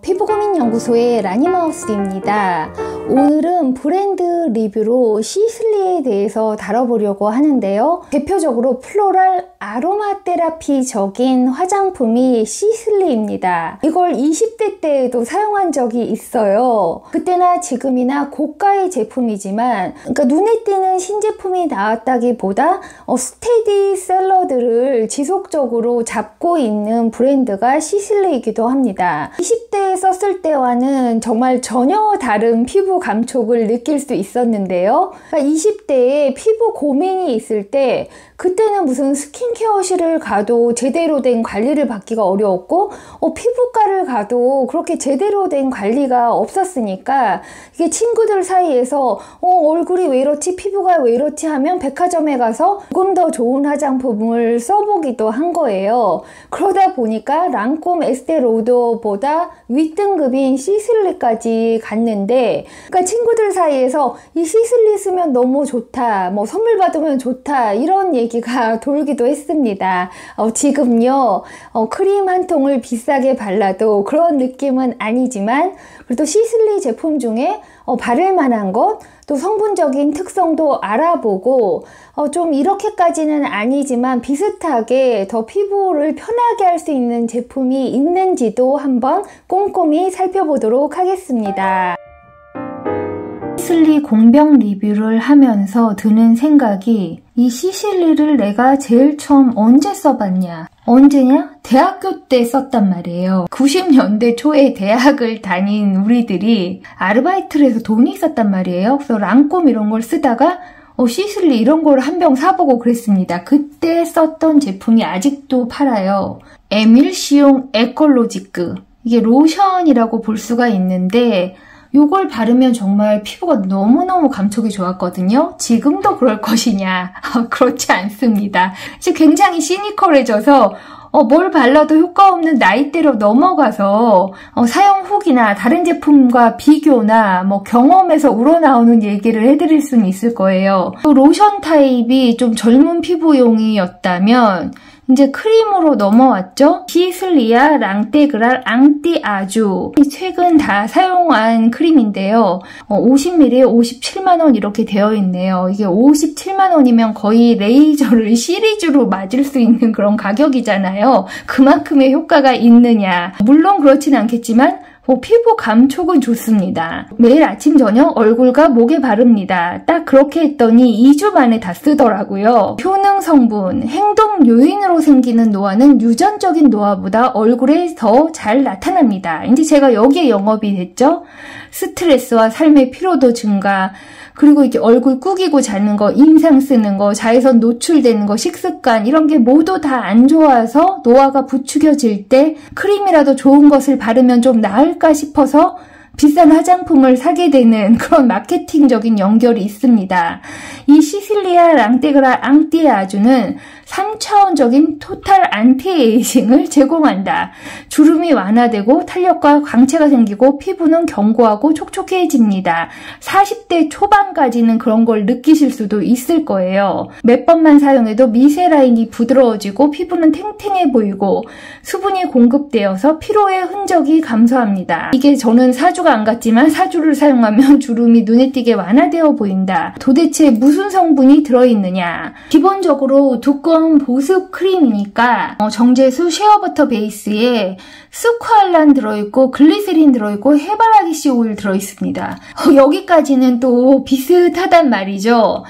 피부고민연구소의 라니마우스입니다. 오늘은 브랜드 리뷰로 시슬리에 대해서 다뤄보려고 하는데요. 대표적으로 플로럴 아로마 테라피적인 화장품이 시슬리입니다. 이걸 20대 때에도 사용한 적이 있어요. 그때나 지금이나 고가의 제품이지만 그러니까 눈에 띄는 신제품이 나왔다기보다 스테디셀러들을 지속적으로 잡고 있는 브랜드가 시슬리이기도 합니다. 20대에 썼을 때와는 정말 전혀 다른 피부 감촉을 느낄 수 있었는데요. 그러니까 20대에 피부 고민이 있을 때 그때는 무슨 스킨케어실을 가도 제대로 된 관리를 받기가 어려웠고 피부과를 가도 그렇게 제대로 된 관리가 없었으니까 이게 친구들 사이에서 얼굴이 왜 이렇지 피부가 왜 이렇지 하면 백화점에 가서 조금 더 좋은 화장품을 써보기도 한 거예요. 그러다 보니까 랑콤 에스테로더보다 윗등급인 시슬리까지 갔는데 그러니까 친구들 사이에서 이 시슬리 쓰면 너무 좋다 뭐 선물 받으면 좋다 이런 얘기가 돌기도 했습니다. 지금요 크림 한 통을 비싸게 발라도 그런 느낌은 아니지만 그래도 시슬리 제품 중에 바를 만한 것 또 성분적인 특성도 알아보고 좀 이렇게까지는 아니지만 비슷하게 더 피부를 편하게 할 수 있는 제품이 있는지도 한번 꼼꼼히 살펴보도록 하겠습니다. 시슬리 공병 리뷰를 하면서 드는 생각이 이 시슬리를 내가 제일 처음 언제 써봤냐? 언제냐? 대학교 때 썼단 말이에요. 90년대 초에 대학을 다닌 우리들이 아르바이트를 해서 돈이 있었단 말이에요. 그래서 랑콤 이런 걸 쓰다가 시슬리 이런 걸 한 병 사보고 그랬습니다. 그때 썼던 제품이 아직도 팔아요. 에밀시옹 에콜로지크. 이게 로션이라고 볼 수가 있는데 요걸 바르면 정말 피부가 너무너무 감촉이 좋았거든요. 지금도 그럴 것이냐? 그렇지 않습니다. 이제 굉장히 시니컬해져서 뭘 발라도 효과 없는 나이대로 넘어가서 사용 후기나 다른 제품과 비교나 뭐 경험에서 우러나오는 얘기를 해드릴 수는 있을 거예요. 또 로션 타입이 좀 젊은 피부용이었다면 이제 크림으로 넘어왔죠. 시슬리아 랑테그랄 앙띠아주 최근 다 사용한 크림인데요. 50ml에 57만원 이렇게 되어 있네요. 이게 57만원이면 거의 레이저를 시리즈로 맞을 수 있는 그런 가격이잖아요. 그만큼의 효과가 있느냐. 물론 그렇진 않겠지만 피부 감촉은 좋습니다. 매일 아침 저녁 얼굴과 목에 바릅니다. 딱 그렇게 했더니 2주 만에 다 쓰더라고요. 효능 성분, 행동 요인으로 생기는 노화는 유전적인 노화보다 얼굴에 더 잘 나타납니다. 이제 제가 여기에 영업이 됐죠. 스트레스와 삶의 피로도 증가, 그리고 이렇게 얼굴 꾸기고 자는 거, 인상 쓰는 거, 자외선 노출되는 거, 식습관 이런 게 모두 다 안 좋아서 노화가 부추겨질 때 크림이라도 좋은 것을 바르면 좀 나을까 싶어서 비싼 화장품을 사게 되는 그런 마케팅적인 연결이 있습니다. 이 시슬리아 랑테그랄 앙띠아주는 3차원적인 토탈 안티에이징을 제공한다. 주름이 완화되고 탄력과 광채가 생기고 피부는 견고하고 촉촉해집니다. 40대 초반까지는 그런 걸 느끼실 수도 있을 거예요. 몇 번만 사용해도 미세 라인이 부드러워지고 피부는 탱탱해 보이고 수분이 공급되어서 피로의 흔적이 감소합니다. 이게 저는 4주가 안 갔지만 4주를 사용하면 주름이 눈에 띄게 완화되어 보인다. 도대체 무슨 성분이 들어있느냐? 기본적으로 두꺼운 보습 크림이니까 정제수 쉐어버터 베이스에 스쿠알란 들어있고 글리세린 들어있고 해바라기씨 오일 들어있습니다. 여기까지는 또 비슷하단 말이죠.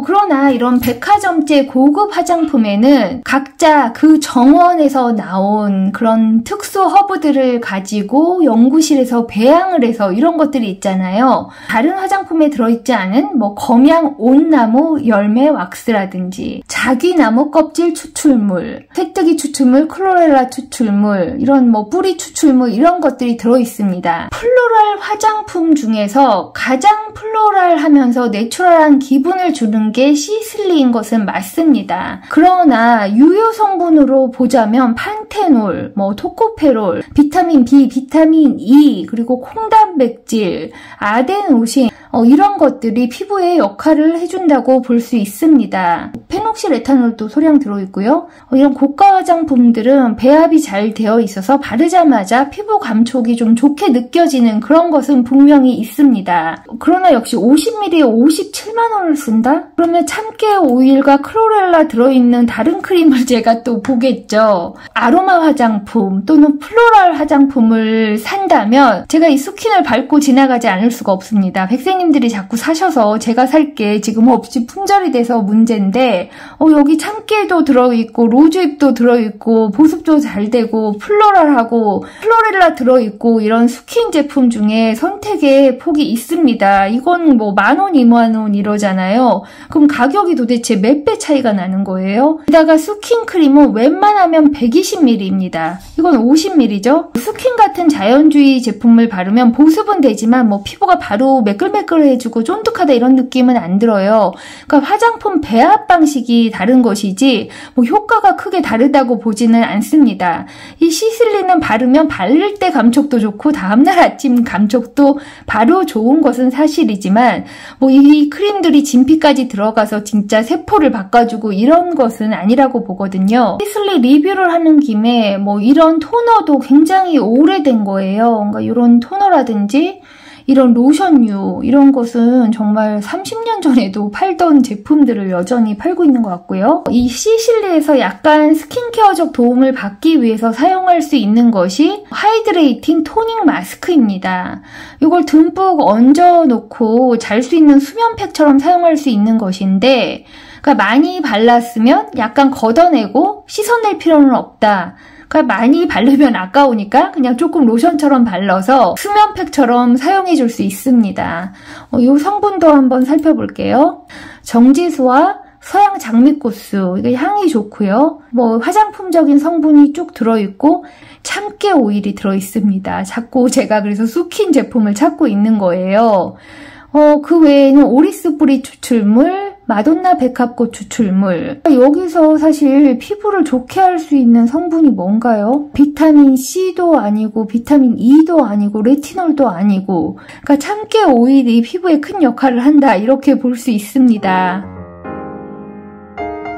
그러나 이런 백화점제 고급 화장품에는 각자 그 정원에서 나온 그런 특수 허브들을 가지고 연구실에서 배양을 해서 이런 것들이 있잖아요. 다른 화장품에 들어있지 않은 검양 온나무 열매 왁스라든지 자귀나무 껍질 추출물, 회뜨기 추출물, 클로렐라 추출물, 이런 뿌리 추출물 이런 것들이 들어있습니다. 플로럴 화장품 중에서 가장 플로럴하면서 내추럴한 기분을 주는 게 시슬리인 것은 맞습니다. 그러나 유효 성분으로 보자면 판테놀, 토코페롤, 비타민 B, 비타민 E, 그리고 콩단백질, 아데노신 이런 것들이 피부에 역할을 해준다고 볼 수 있습니다. 페녹실 에탄올도 소량 들어있고요. 이런 고가 화장품들은 배합이 잘 되어 있어서 바르자마자 피부 감촉이 좀 좋게 느껴지는 그런 것은 분명히 있습니다. 그러나 역시 50ml에 57만원을 쓴다? 그러면 참깨 오일과 클로렐라 들어있는 다른 크림을 제가 또 보겠죠. 아로마 화장품 또는 플로랄 화장품을 산다면 제가 이 스킨을 밟고 지나가지 않을 수가 없습니다. 백세님들이 자꾸 사셔서 제가 살게 지금 없이 품절이 돼서 문제인데 여기 참깨도 들어있고 로즈잎도 들어있고 보습도 잘 되고 플로랄하고 클로렐라 들어있고 이런 스킨 제품 중에 선택의 폭이 있습니다. 이건 뭐 10,000원, 20,000원 이러잖아요. 그럼 가격이 도대체 몇 배 차이가 나는 거예요? 게다가 스킨 크림은 웬만하면 120ml입니다. 이건 50ml죠? 스킨 같은 자연주의 제품을 바르면 보습은 되지만 뭐 피부가 바로 매끌매끌해지고 쫀득하다 이런 느낌은 안 들어요. 그러니까 화장품 배합 방식이 다른 것이지 뭐 효과가 크게 다르다고 보지는 않습니다. 이 시슬리는 바르면 바를 때 감촉도 좋고 다음날 아침 감촉도 바로 좋은 것은 사실이지만 뭐 이 크림들이 진피까지 들어가서 진짜 세포를 바꿔주고 이런 것은 아니라고 보거든요. 시슬리 리뷰를 하는 김에 뭐 이런 토너도 굉장히 오래된 거예요. 그러니까 이런 토너라든지 이런 로션류 이런 것은 정말 30년 전에도 팔던 제품들을 여전히 팔고 있는 것 같고요. 이 시실리에서 약간 스킨케어적 도움을 받기 위해서 사용할 수 있는 것이 하이드레이팅 토닝 마스크입니다. 이걸 듬뿍 얹어놓고 잘 수 있는 수면팩처럼 사용할 수 있는 것인데 그러니까 많이 발랐으면 약간 걷어내고 씻어낼 필요는 없다. 그러니까 많이 바르면 아까우니까 그냥 조금 로션처럼 발라서 수면팩처럼 사용해 줄 수 있습니다. 이 성분도 한번 살펴볼게요. 정지수와 서양 장미꽃수, 이게 향이 좋고요. 뭐 화장품적인 성분이 쭉 들어있고 참깨 오일이 들어있습니다. 자꾸 제가 그래서 스킨 제품을 찾고 있는 거예요. 그 외에는 오리스 뿌리 추출물, 마돈나 백합꽃 추출물. 여기서 사실 피부를 좋게 할 수 있는 성분이 뭔가요? 비타민 C도 아니고 비타민 E도 아니고 레티놀도 아니고 그러니까 참깨 오일이 피부에 큰 역할을 한다 이렇게 볼 수 있습니다.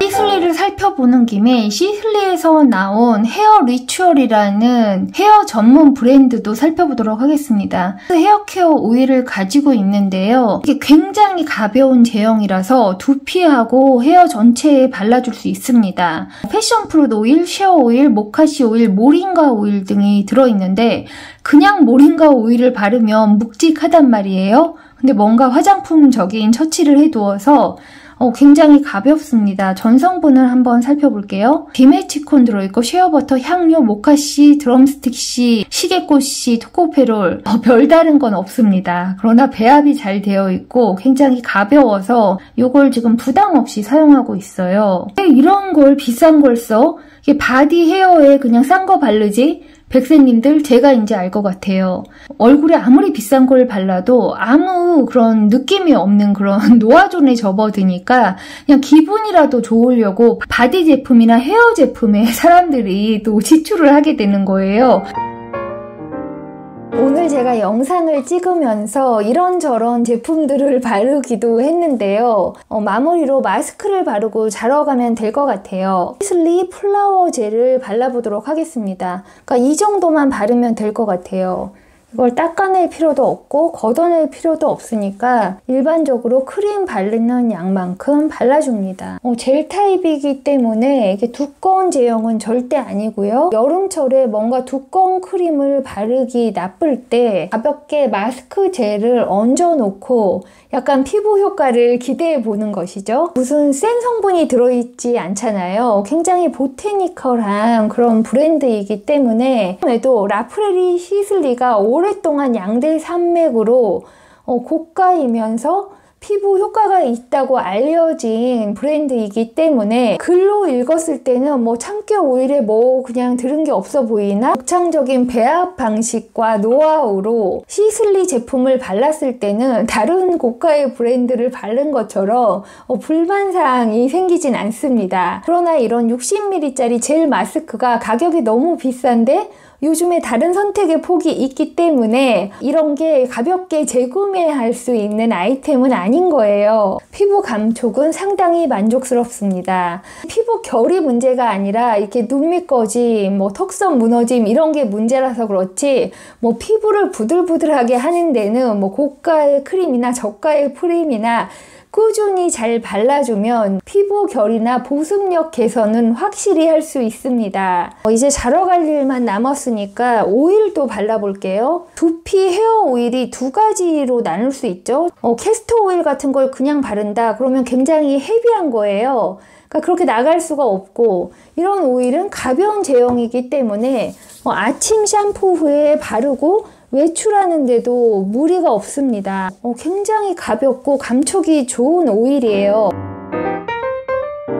시슬리를 살펴보는 김에 시슬리에서 나온 헤어 리추얼이라는 헤어 전문 브랜드도 살펴보도록 하겠습니다. 헤어 케어 오일을 가지고 있는데요. 이게 굉장히 가벼운 제형이라서 두피하고 헤어 전체에 발라줄 수 있습니다. 패션프루트 오일, 쉐어 오일, 모카시 오일, 모링가 오일 등이 들어있는데 그냥 모링가 오일을 바르면 묵직하단 말이에요. 근데 뭔가 화장품적인 처치를 해두어서 굉장히 가볍습니다. 전성분을 한번 살펴볼게요. 디메치콘 들어있고 쉐어버터, 향료, 모카씨, 드럼스틱씨, 시계꽃씨, 토코페롤 별다른 건 없습니다. 그러나 배합이 잘 되어 있고 굉장히 가벼워서 이걸 지금 부담 없이 사용하고 있어요. 왜 이런 걸 비싼 걸 써? 이게 바디 헤어에 그냥 싼 거 바르지? 백세님들 제가 이제 알 것 같아요. 얼굴에 아무리 비싼 걸 발라도 아무 그런 느낌이 없는 그런 노화존에 접어드니까 그냥 기분이라도 좋으려고 바디 제품이나 헤어 제품에 사람들이 또 지출을 하게 되는 거예요. 오늘 제가 영상을 찍으면서 이런저런 제품들을 바르기도 했는데요. 마무리로 마스크를 바르고 자러 가면 될 것 같아요. 시슬리 플라워 젤을 발라보도록 하겠습니다. 그러니까 이 정도만 바르면 될 것 같아요. 이걸 닦아낼 필요도 없고 걷어낼 필요도 없으니까 일반적으로 크림 바르는 양만큼 발라줍니다. 젤 타입이기 때문에 이게 두꺼운 제형은 절대 아니고요. 여름철에 뭔가 두꺼운 크림을 바르기 나쁠 때 가볍게 마스크 젤을 얹어놓고 약간 피부 효과를 기대해 보는 것이죠. 무슨 센 성분이 들어있지 않잖아요. 굉장히 보테니컬한 그런 브랜드이기 때문에 에도 라프레리 시슬리가 오랫동안 양대 산맥으로 고가이면서 피부 효과가 있다고 알려진 브랜드이기 때문에 글로 읽었을 때는 뭐 참깨 오일에 뭐 그냥 들은 게 없어 보이나 독창적인 배합 방식과 노하우로 시슬리 제품을 발랐을 때는 다른 고가의 브랜드를 바른 것처럼 불만사항이 생기진 않습니다. 그러나 이런 60ml짜리 젤 마스크가 가격이 너무 비싼데 요즘에 다른 선택의 폭이 있기 때문에 이런 게 가볍게 재구매할 수 있는 아이템은 아닌 거예요. 피부 감촉은 상당히 만족스럽습니다. 피부 결이 문제가 아니라 이렇게 눈 밑꺼짐, 뭐 턱선 무너짐 이런 게 문제라서 그렇지 뭐 피부를 부들부들하게 하는 데는 뭐 고가의 크림이나 저가의 크림이나 꾸준히 잘 발라주면 피부 결이나 보습력 개선은 확실히 할 수 있습니다. 이제 자러 갈 일만 남았으니까 오일도 발라볼게요. 두피 헤어 오일이 두 가지로 나눌 수 있죠. 캐스터 오일 같은 걸 그냥 바른다 그러면 굉장히 헤비한 거예요. 그러니까 그렇게 나갈 수가 없고 이런 오일은 가벼운 제형이기 때문에 아침 샴푸 후에 바르고 외출하는데도 무리가 없습니다. 굉장히 가볍고 감촉이 좋은 오일이에요.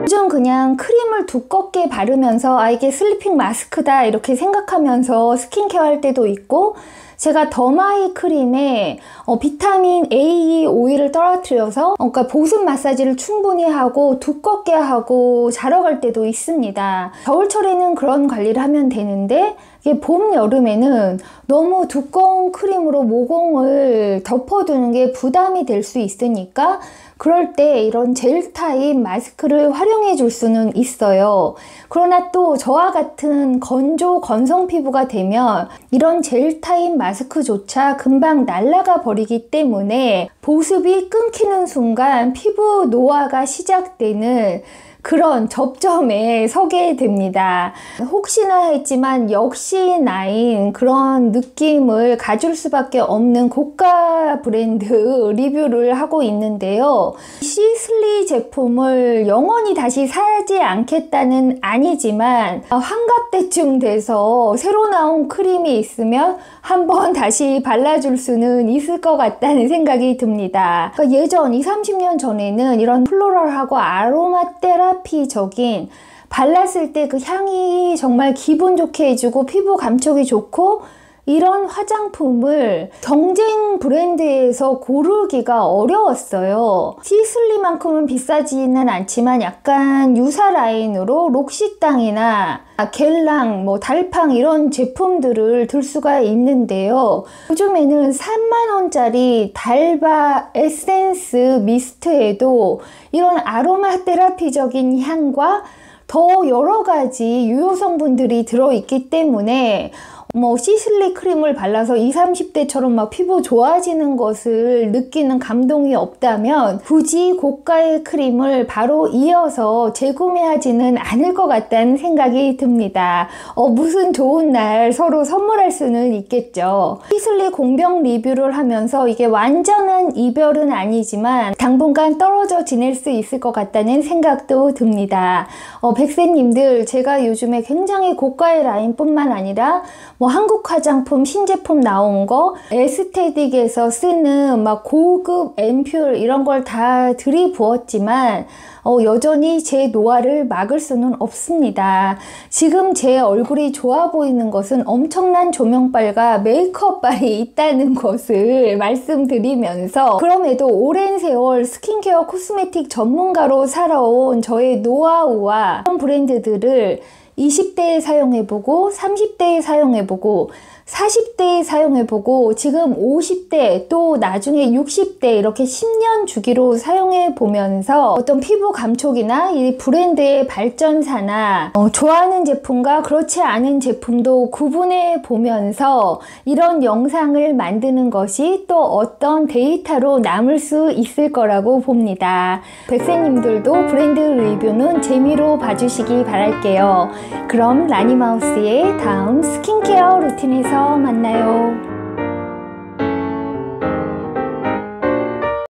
요즘 그냥 크림을 두껍게 바르면서 이게 슬리핑 마스크다 이렇게 생각하면서 스킨케어 할 때도 있고 제가 더마이 크림에 비타민 A 오일을 떨어뜨려서 그러니까 보습 마사지를 충분히 하고 두껍게 하고 자러 갈 때도 있습니다. 겨울철에는 그런 관리를 하면 되는데 이게 봄, 여름에는 너무 두꺼운 크림으로 모공을 덮어두는 게 부담이 될 수 있으니까 그럴 때 이런 젤 타입 마스크를 활용해 줄 수는 있어요. 그러나 또 저와 같은 건조 건성 피부가 되면 이런 젤 타입 마스크조차 금방 날아가 버리기 때문에 보습이 끊기는 순간 피부 노화가 시작되는 그런 접점에 서게 됩니다. 혹시나 했지만 역시 나인 그런 느낌을 가질 수밖에 없는 고가 브랜드 리뷰를 하고 있는데요. 시슬리 제품을 영원히 다시 사지 않겠다는 아니지만 환갑때쯤 돼서 새로 나온 크림이 있으면 한번 다시 발라줄 수는 있을 것 같다는 생각이 듭니다. 그러니까 예전 20-30년 전에는 이런 플로럴하고 아로마 테라피적인 발랐을 때 그 향이 정말 기분 좋게 해주고 피부 감촉이 좋고 이런 화장품을 경쟁 브랜드에서 고르기가 어려웠어요. 시슬리만큼은 비싸지는 않지만 약간 유사 라인으로 록시땅이나 겔랑, 달팡 이런 제품들을 들 수가 있는데요. 요즘에는 3만원짜리 달바 에센스 미스트에도 이런 아로마 테라피적인 향과 더 여러 가지 유효 성분들이 들어있기 때문에 시슬리 크림을 발라서 20-30대처럼 막 피부 좋아지는 것을 느끼는 감동이 없다면 굳이 고가의 크림을 바로 이어서 재구매하지는 않을 것 같다는 생각이 듭니다. 무슨 좋은 날 서로 선물할 수는 있겠죠. 시슬리 공병 리뷰를 하면서 이게 완전한 이별은 아니지만 당분간 떨어져 지낼 수 있을 것 같다는 생각도 듭니다. 백세님들, 제가 요즘에 굉장히 고가의 라인뿐만 아니라 한국 화장품 신제품 나온 거 에스테틱에서 쓰는 고급 앰플 이런 걸 다 들이부었지만 여전히 제 노화를 막을 수는 없습니다. 지금 제 얼굴이 좋아 보이는 것은 엄청난 조명빨과 메이크업빨이 있다는 것을 말씀드리면서 그럼에도 오랜 세월 스킨케어 코스메틱 전문가로 살아온 저의 노하우와 브랜드들을 20대에 사용해보고 30대에 사용해보고 40대에 사용해보고 지금 50대 또 나중에 60대 이렇게 10년 주기로 사용해보면서 어떤 피부 감촉이나 이 브랜드의 발전사나 좋아하는 제품과 그렇지 않은 제품도 구분해보면서 이런 영상을 만드는 것이 또 어떤 데이터로 남을 수 있을 거라고 봅니다. 백세님들도 브랜드 리뷰는 재미로 봐주시기 바랄게요. 그럼 라니마우스의 다음 스킨케어 루틴에서 만나요.